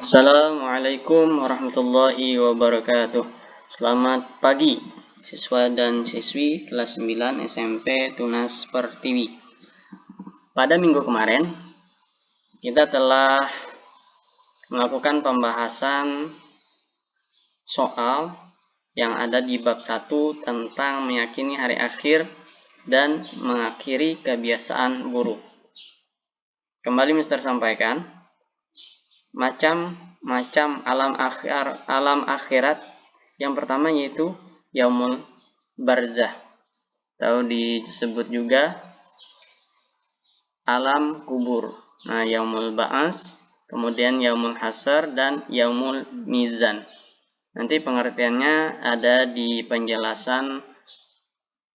Assalamualaikum warahmatullahi wabarakatuh. Selamat pagi siswa dan siswi kelas 9 SMP Tunas Pertiwi. Pada minggu kemarin kita telah melakukan pembahasan soal yang ada di bab 1 tentang meyakini hari akhir dan mengakhiri kebiasaan buruk. Kembali Mister sampaikan, macam-macam alam akhirat. Yang pertama yaitu yaumul barzah, atau disebut juga alam kubur. Nah, yaumul ba'as, kemudian yaumul hasar, dan yaumul mizan. Nanti pengertiannya ada di penjelasan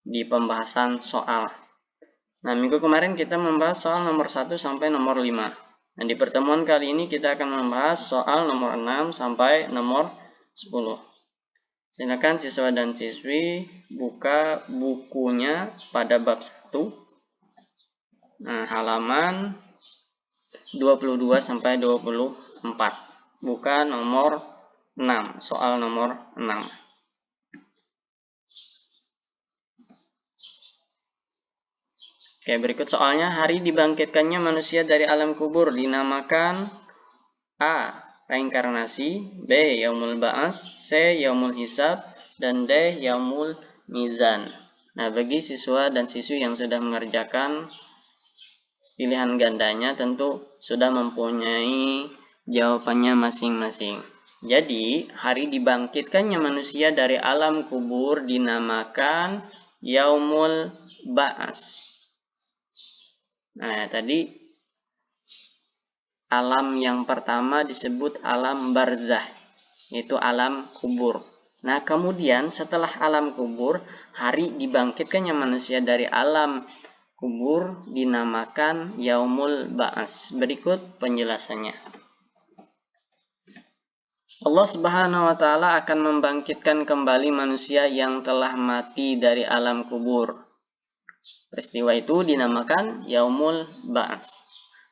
di pembahasan soal. Nah, minggu kemarin kita membahas soal nomor 1 sampai nomor 5. Nah, di pertemuan kali ini kita akan membahas soal nomor 6 sampai nomor 10. Silakan siswa dan siswi buka bukunya pada bab 1. Nah, halaman 22 sampai 24. Buka nomor 6, soal nomor 6. Oke, berikut soalnya. Hari dibangkitkannya manusia dari alam kubur dinamakan A. Reinkarnasi, B. Yaumul Ba'as, C. Yaumul Hisab, dan D. Yaumul Mizan. Nah, bagi siswa dan siswi yang sudah mengerjakan pilihan gandanya tentu sudah mempunyai jawabannya masing-masing. Jadi, hari dibangkitkannya manusia dari alam kubur dinamakan Yaumul Ba'as. Nah, tadi alam yang pertama disebut alam barzah, yaitu alam kubur. Nah, kemudian setelah alam kubur, hari dibangkitkannya manusia dari alam kubur dinamakan Yaumul Ba'as. Berikut penjelasannya. Allah Subhanahu wa Ta'ala akan membangkitkan kembali manusia yang telah mati dari alam kubur. Peristiwa itu dinamakan Yaumul Ba'as.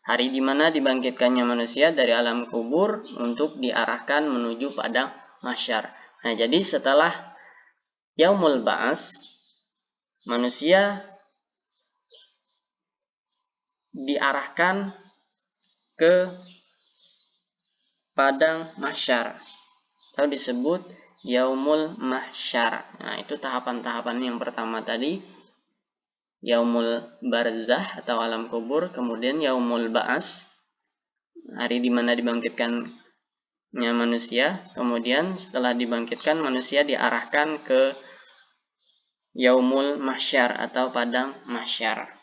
Hari di mana dibangkitkannya manusia dari alam kubur untuk diarahkan menuju padang mahsyar. Nah, jadi setelah Yaumul Ba'as, manusia diarahkan ke padang mahsyar, atau disebut Yaumul Mahsyar. Nah, itu tahapan-tahapan yang pertama tadi. Yaumul barzah atau alam kubur, kemudian Yaumul Ba'as, hari di mana dibangkitkannya manusia, kemudian setelah dibangkitkan manusia diarahkan ke Yaumul Mahsyar atau padang mahsyar.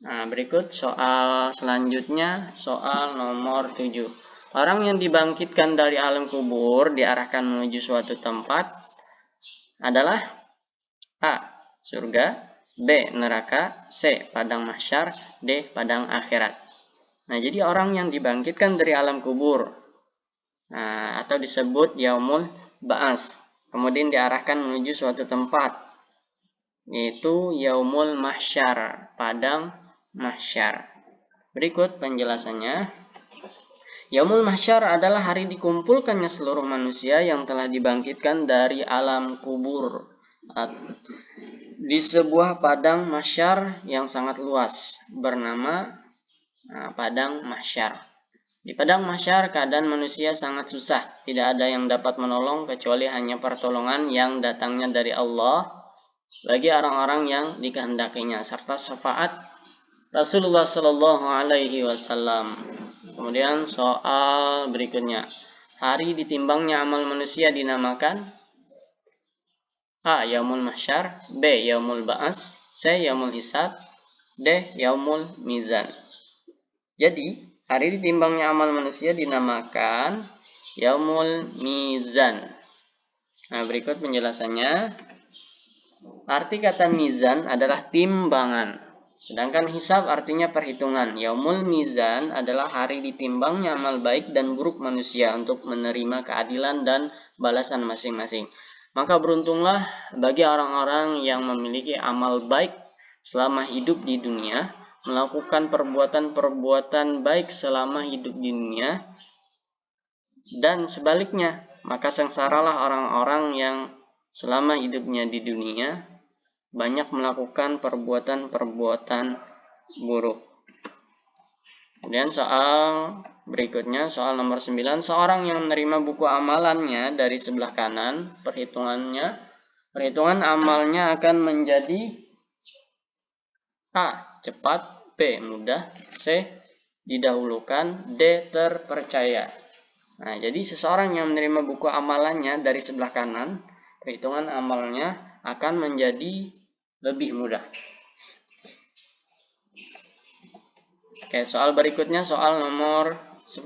Nah, berikut soal selanjutnya, soal nomor 7. Orang yang dibangkitkan dari alam kubur diarahkan menuju suatu tempat adalah A. Surga, B. Neraka, C. Padang mahsyar, D. Padang akhirat. Nah, jadi orang yang dibangkitkan dari alam kubur, atau disebut Yaumul Ba'as, kemudian diarahkan menuju suatu tempat, yaitu Yaumul Mahsyar, Padang mahsyar. Berikut penjelasannya. Yaumul Mahsyar adalah hari dikumpulkannya seluruh manusia yang telah dibangkitkan dari alam kubur di sebuah padang mahsyar yang sangat luas bernama padang mahsyar. Di padang mahsyar keadaan manusia sangat susah, tidak ada yang dapat menolong kecuali hanya pertolongan yang datangnya dari Allah bagi orang-orang yang dikehendakinya serta syafaat Rasulullah Shallallahu Alaihi Wasallam. Kemudian soal berikutnya, hari ditimbangnya amal manusia dinamakan A. Yaumul Mahsyar, B. Yaumul Ba'as, C. Yaumul Hisab, D. Yaumul Mizan. Jadi, hari ditimbangnya amal manusia dinamakan Yaumul Mizan. Nah, berikut penjelasannya. Arti kata mizan adalah timbangan, sedangkan hisab artinya perhitungan. Yaumul Mizan adalah hari ditimbangnya amal baik dan buruk manusia untuk menerima keadilan dan balasan masing-masing. Maka beruntunglah bagi orang-orang yang memiliki amal baik selama hidup di dunia, melakukan perbuatan-perbuatan baik selama hidup di dunia, dan sebaliknya, maka sengsaralah orang-orang yang selama hidupnya di dunia banyak melakukan perbuatan-perbuatan buruk. Kemudian soal berikutnya, soal nomor 9, seorang yang menerima buku amalannya dari sebelah kanan, perhitungan amalnya akan menjadi A. Cepat, B. Mudah, C. Didahulukan, D. Terpercaya. Nah, jadi seseorang yang menerima buku amalannya dari sebelah kanan, perhitungan amalnya akan menjadi lebih mudah. Oke, soal berikutnya soal nomor 10.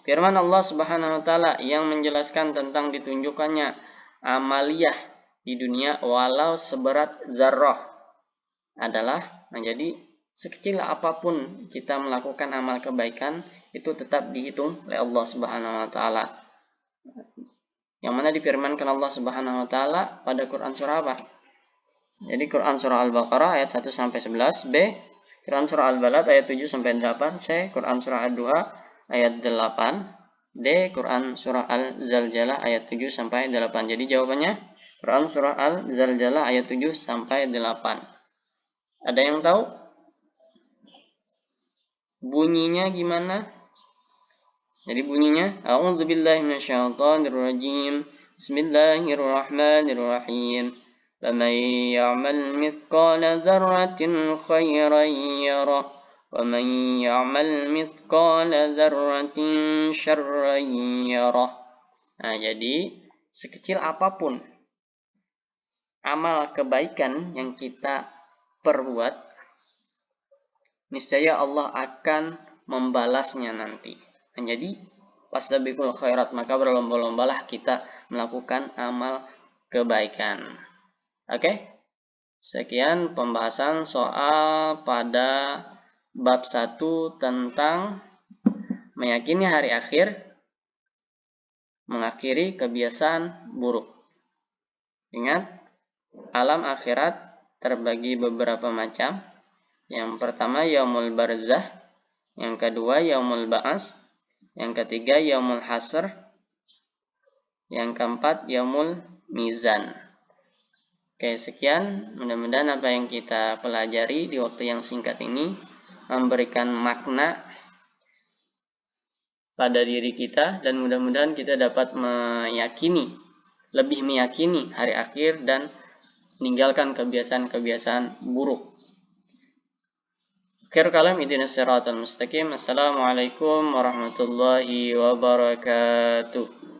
Firman Allah Subhanahu wa taala yang menjelaskan tentang ditunjukkannya amaliyah di dunia walau seberat zarrah adalah, jadi sekecil apapun kita melakukan amal kebaikan itu tetap dihitung oleh Allah Subhanahu wa taala. Yang mana difirmankan Allah Subhanahu wa taala pada Quran surah apa? Jadi Quran surah Al-Baqarah ayat 1 sampai 11, B. Quran surah Al-Balad ayat 7 sampai 8, C. Quran surah Ad-Duha ayat 8, D. Quran surah Al-Zalzalah ayat 7 sampai 8. Jadi jawabannya Quran surah Al-Zalzalah ayat 7 sampai 8. Ada yang tahu bunyinya gimana? Jadi bunyinya A'udzubillahi minasyaitonirrajim. Bismillahirrahmanirrahim. فَمَنْ يَعْمَلْ مِثْقَالَ ذَرَّةٍ خَيْرًا يَرَهُ وَمَنْ يَعْمَلْ مِثْقَالَ ذَرَّةٍ شَرًّا يَرَهُ. Nah, jadi sekecil apapun amal kebaikan yang kita perbuat, niscaya Allah akan membalasnya nanti. Nah, jadi fastabiqul khairat, maka berlomba-lombalah kita melakukan amal kebaikan. Oke? Sekian pembahasan soal pada bab 1 tentang meyakini hari akhir, mengakhiri kebiasaan buruk. Ingat, alam akhirat terbagi beberapa macam. Yang pertama yaumul barzah, yang kedua yaumul ba'as, yang ketiga yaumul hasr, yang keempat yaumul mizan. Oke, sekian. Mudah-mudahan apa yang kita pelajari di waktu yang singkat ini memberikan makna pada diri kita, dan mudah-mudahan kita dapat lebih meyakini hari akhir dan meninggalkan kebiasaan-kebiasaan buruk. Akhir kalam, ihdinas siratal mustaqim. Assalamualaikum warahmatullahi wabarakatuh.